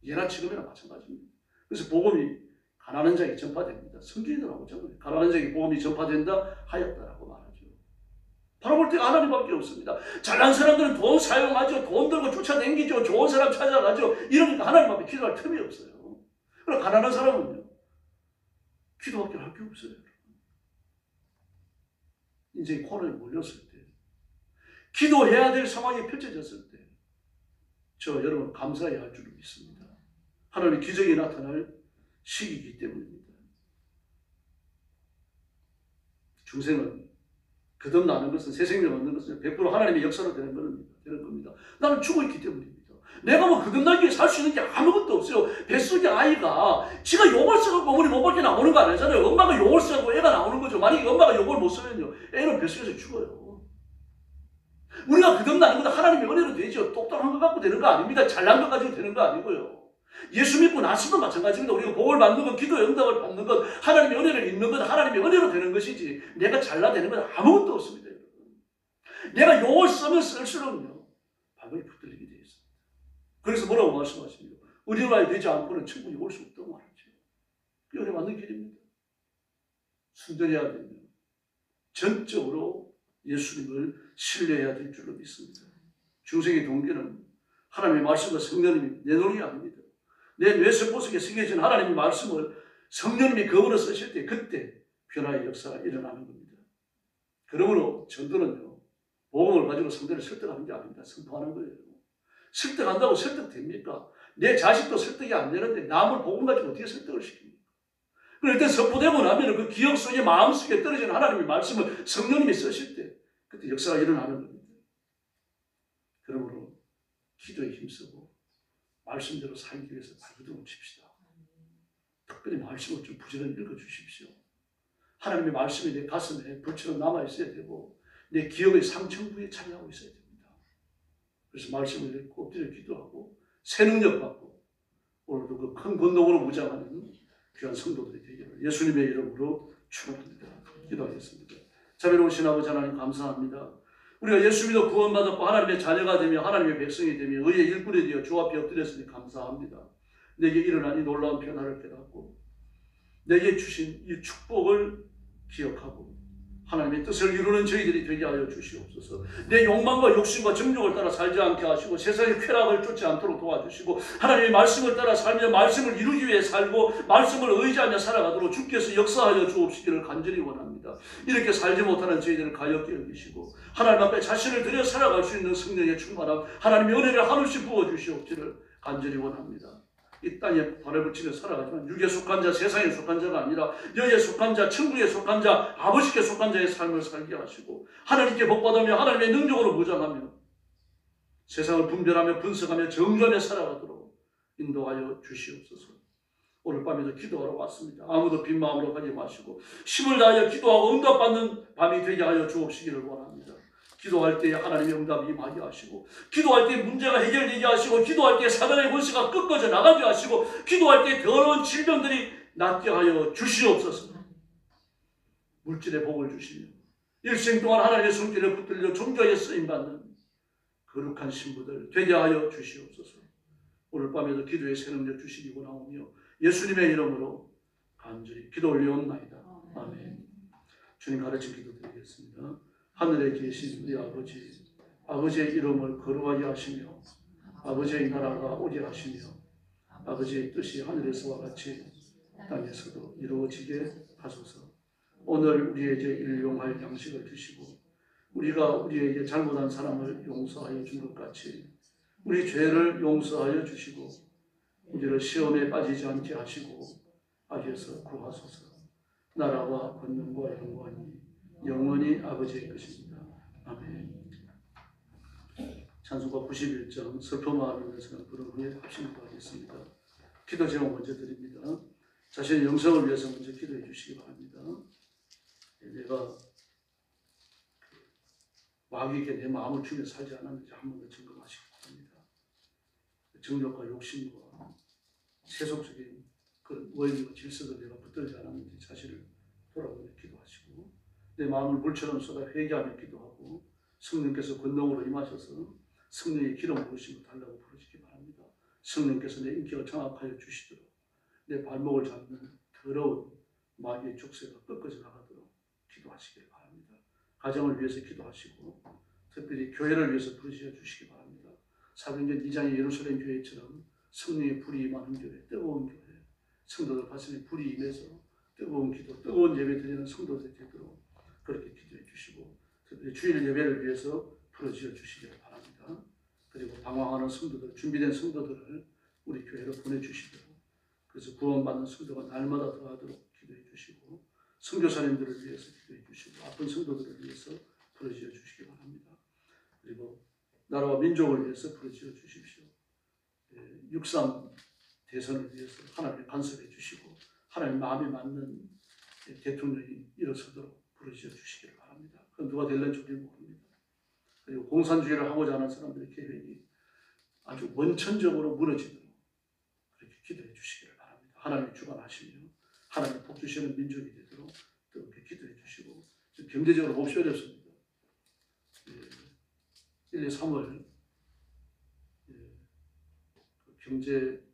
예나 지금이나 마찬가지입니다. 그래서 복음이 가난한 자에게 전파됩니다. 성경이더라고. 가난한 자에게 복음이 전파된다 하였다라고 말하죠. 바라볼 때 하나님밖에 없습니다. 잘난 사람들은 돈 사용하죠. 돈 들고 쫓아다니죠. 좋은 사람 찾아가죠. 이러니까 하나님 앞에 기도할 틈이 없어요. 그러나 가난한 사람은요, 기도밖에 할 게 없어요. 인생이 코너에 몰렸을 때, 기도해야 될 상황이 펼쳐졌을 때, 저 여러분 감사해야 할 줄을 믿습니다. 하나님의 기적이 나타날 시기이기 때문입니다. 중생은 거듭나는 것은, 새 생명 얻는 것은 100% 하나님의 역사로 되는 겁니다. 나는 죽어있기 때문입니다. 내가 뭐 거듭나기 위해 살 수 있는 게 아무것도 없어요. 뱃속의 아이가 지가 욕을 써갖고 어머니 못 밖에 나오는 거 아니잖아요. 엄마가 욕을 써갖고 애가 나오는 거죠. 만약에 엄마가 욕을 못 쓰면요, 애는 뱃속에서 죽어요. 우리가 거듭나는 건 하나님의 은혜로 되죠. 똑똑한 것 갖고 되는 거 아닙니다. 잘난 것 가지고 되는 거 아니고요. 예수 믿고 나서도 마찬가지입니다. 우리가 복을 받는 것, 기도의 응답을 받는 것, 하나님의 은혜를 입는 것, 하나님의 은혜로 되는 것이지 내가 잘나 되는 건 아무것도 없습니다. 내가 욕을 쓰면 쓸수록요, 발목이 붙들리게 되어 있습니다. 그래서 뭐라고 말씀하십니까? 의리로야 되지 않고는 천국에 올 수 없다고 말하죠. 그게 은혜 받는 길입니다. 순전해야 되면 전적으로 예수님을 신뢰해야 될 줄로 믿습니다. 중생의 동기는 하나님의 말씀과 성령님이 내 논리가 아닙니다. 내 뇌세포 속에 새겨진 하나님의 말씀을 성령님이 거울로 쓰실 때 그때 변화의 역사가 일어나는 겁니다. 그러므로 전도는요, 복음을 가지고 상대를 설득하는 게 아닙니다. 선포하는 거예요. 설득한다고 설득됩니까? 내 자식도 설득이 안 되는데 남을 복음 가지고 어떻게 설득을 시킵니까? 그럴 때 선포되고 나면 그 기억 속에, 마음 속에 떨어지는 하나님의 말씀을 성령님이 쓰실 때 그때 역사가 일어나는 겁니다. 그러므로 기도에 힘쓰고 말씀대로 살기 위해서 발버둥을 칩시다. 특별히 말씀을 좀 부지런히 읽어주십시오. 하나님의 말씀이 내 가슴에 불처럼 남아있어야 되고 내 기억의 상층부에 차지하고 있어야 됩니다. 그래서 말씀을 읽고 엎드려 기도하고 새 능력 받고 오늘도 그 큰 권능으로 무장하는 귀한 성도들이 되기를 예수님의 이름으로 축원합니다. 기도하겠습니다. 자비로우신 아버지 하나님 감사합니다. 우리가 예수 믿어 구원받았고 하나님의 자녀가 되며 하나님의 백성이 되며 의의 일꾼이 되어 주 앞에 엎드렸으니 감사합니다. 내게 일어난 이 놀라운 변화를 깨닫고 내게 주신 이 축복을 기억하고 하나님의 뜻을 이루는 저희들이 되게 하여 주시옵소서. 내 욕망과 욕심과 정욕을 따라 살지 않게 하시고 세상의 쾌락을 쫓지 않도록 도와주시고 하나님의 말씀을 따라 살며 말씀을 이루기 위해 살고 말씀을 의지하며 살아가도록 주께서 역사하여 주옵시기를 간절히 원합니다. 이렇게 살지 못하는 저희들을 가엾게 여기시고 하나님 앞에 자신을 들여 살아갈 수 있는 성령의 충만함, 하나님의 은혜를 한없이 부어주시옵기를 간절히 원합니다. 이 땅에 발을 붙이며 살아가지만 육에 속한 자, 세상에 속한 자가 아니라 여에 속한 자, 천국에 속한 자, 아버지께 속한 자의 삶을 살게 하시고 하나님께 복받으며 하나님의 능력으로 무장하며 세상을 분별하며 분석하며 정죄하며 살아가도록 인도하여 주시옵소서. 오늘 밤에도 기도하러 왔습니다. 아무도 빈 마음으로 가지 마시고 힘을 다하여 기도하고 응답받는 밤이 되게 하여 주옵시기를 원합니다. 기도할 때 하나님의 응답이 임하게 하시고 기도할 때 문제가 해결되게 하시고 기도할 때 사단의 권세가 꺾어져 나가게 하시고 기도할 때 더러운 질병들이 낫게 하여 주시옵소서. 물질의 복을 주시며 일생 동안 하나님의 손길에 붙들려 존귀하게 쓰임받는 거룩한 신부들 되게 하여 주시옵소서. 오늘 밤에도 기도의 새 능력 주시기 원하오며 예수님의 이름으로 간절히 기도 올려옵나이다. 아멘. 주님 가르친 기도 드리겠습니다. 하늘에 계신 우리 아버지, 아버지의 이름을 거룩하게 하시며 아버지의 나라가 오게 하시며 아버지의 뜻이 하늘에서와 같이 땅에서도 이루어지게 하소서. 오늘 우리에게 일용할 양식을 주시고 우리가 우리에게 잘못한 사람을 용서하여 준 것 같이 우리 죄를 용서하여 주시고 우리를 시험에 빠지지 않게 하시고 악에서 구하소서. 나라와 권능과 영광이 영원히 아버지의 것입니다. 아멘. 찬송가 91장 슬퍼 마음에서는 부른 후에 합심 구하겠습니다. 기도 제목 먼저 드립니다. 자신의 영성을 위해서 먼저 기도해 주시기 바랍니다. 내가 마귀에게 내 마음을 주며 살지 않았는지 한 번 더 점검하시기 바랍니다. 정욕과 욕심과 세속적인 그런 원리와 질서도 내가 붙들지 않았는지 자신을 돌아보며 기도하시고 내 마음을 물처럼 쏟아 회개하며 기도하고 성령께서 권능으로 임하셔서 성령의 기름 부으심을 달라고 부르시기 바랍니다. 성령께서 내 인격을 장악하여 주시도록 내 발목을 잡는 더러운 마귀의 족쇄가 꺾어져 나가도록 기도하시길 바랍니다. 가정을 위해서 기도하시고 특별히 교회를 위해서 부르셔 주시기 바랍니다. 사도행전 2장의 예루살렘 교회처럼 성령의 불이 임하는 교회, 뜨거운 교회, 성도들 가슴에 불이 임해서 뜨거운 기도, 뜨거운 예배 드리는 성도들이 되도록 그렇게 기도해 주시고, 특별히 주일 예배를 위해서 풀어지어 주시기를 바랍니다. 그리고 방황하는 성도들, 준비된 성도들을 우리 교회로 보내주시도록, 그래서 구원받는 성도가 날마다 더하도록 기도해 주시고, 선교사님들을 위해서 기도해 주시고, 아픈 성도들을 위해서 풀어지어 주시기 바랍니다. 그리고 나라와 민족을 위해서 풀어지어 주십시오. 6.3 대선을 위해서 하나님 간섭해 주시고, 하나님 마음에 맞는 대통령이 일어서도록 부르짖어 주시기를 바랍니다. 그건 누가 될는지 우리는 모릅니다. 그리고 공산주의를 하고자 하는 사람들의 계획이 아주 원천적으로 무너지도록 그렇게 기도해 주시기를 바랍니다. 하나님이 주관하시며 하나님 복 주시는 민족이 되도록 그렇게 기도해 주시고, 경제적으로 몹시 어렵습니다. 1, 2, 3월 경제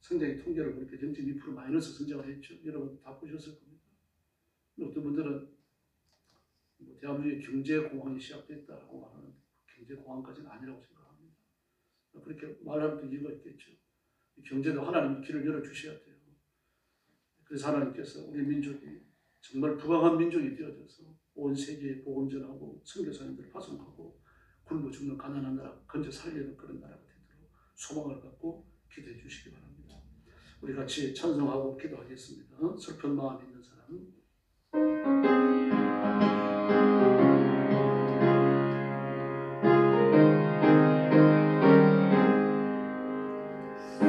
성장의 통계를 보니까 0.2% 마이너스 성장을 했죠. 여러분 다 보셨을 겁니다. 어떤 분들은 대한민국의 경제 공황이 시작됐다고 하는, 경제 공황까지는 아니라고 생각합니다. 그렇게 말하는 이유가 있겠죠. 경제도 하나님이 길을 열어주셔야 돼요. 그래서 하나님께서 우리 민족이 정말 부강한 민족이 되어져서 온 세계에 복음 전하고 선교사님들을 파송하고 굶어 죽는 가난한 나라 건져 살리는 그런 나라가 되도록 소망을 갖고 기도해 주시기 바랍니다. 우리 같이 찬송하고 기도하겠습니다. 슬픈 마음 있는 사람.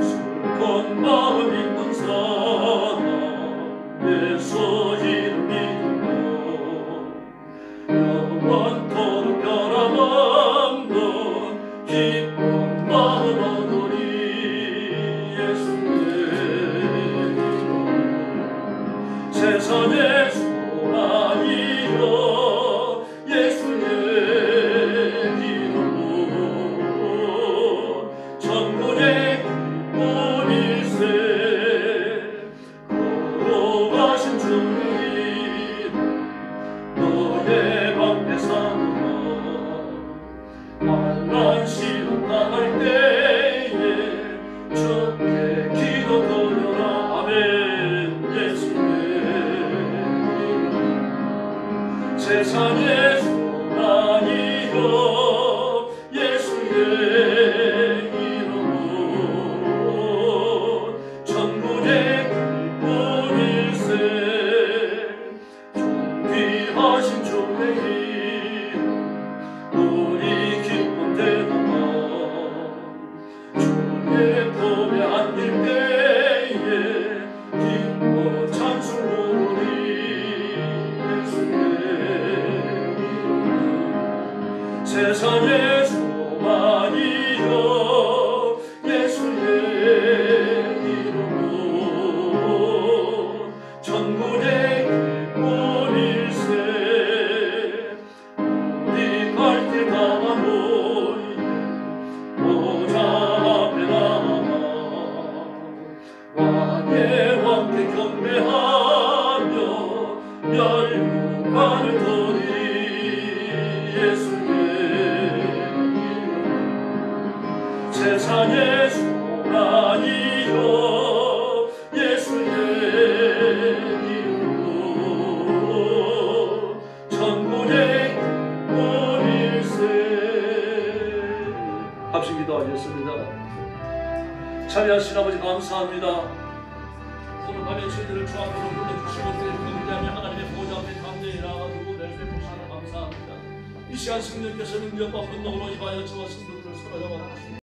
슬픈 마음 있는 사람 예수 이름 믿으며 영원토록 변함없는 기쁜 마음 얻으리. 세상의 소망이여 예수의 이름으로 천국의 기쁨일세. 걸어가신 주님 너의 방패 삼으라. 만난 시험 당할 때에 주께 기도 돌려라. 아멘. 세상의 소망이여 예수의 이름으로 천국의 기쁨일세. 존귀하신 주의 이름 우리 기쁨 대동하. 주의 품에 안길 때에 기뻐 찬송 부르리. 세상의 소망이여 예수의 이름으로 천국의 기쁨일세. 우리 갈 길 다만 보이네 보좌 앞에 나가 왕의 왕께 경배하며 멸류관을 드리리. 세상의 소망이여 예수의 이름으로 천국의 기쁨일세. 합심 기도하겠습니다. 자비하신 아버지 감사합니다. 오늘 밤에 저희들을 주 앞으로 불러주시고 저희를 하나님의 보좌 앞에 담대히 나아가지고 낼수 보시는 감사합니다. 이 시간 성령께서 능력과 권능으로 임하여 저와 성도들을 사랑하고